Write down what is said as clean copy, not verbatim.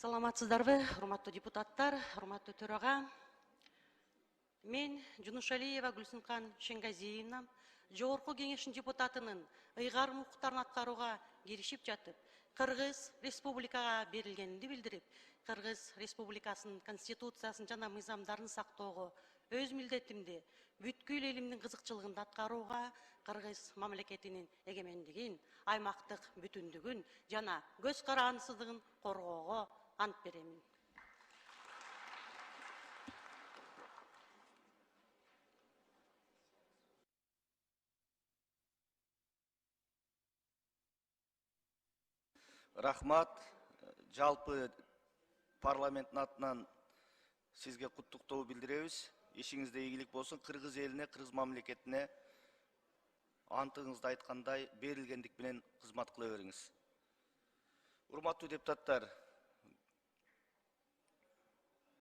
Саламатсыздарбы, урматтуу депутаттар, урматтуу төрага. Мен Жунушалиева Гүлсүнкан Шенгазиевна, Жогорку кеңештин депутатынын ыйгарым укуктарын аткарууга киришип жатып, Кыргыз Республикага берилгенди билдирип, Кыргыз Республикасынын конституциясын жана мыйзамдарын сактоого өз милдетимди бүткүл элимдин кызыкчылыгында аткарууга, Кыргыз мамлекетинин эгемендигин, аймактык бүтүндүгүн жана көз карандысыздыгын коргоого ант беремин. Рахмат. Жалпы парламенттин атынан сизге куттуктоо билдиребиз. Ишиңизде ийгилик болсун. Кыргыз элине, Кыргыз мамлекетине антыңызда айткандай берилгендик менен кызмат кыла бериңиз. Урматтуу депутаттар,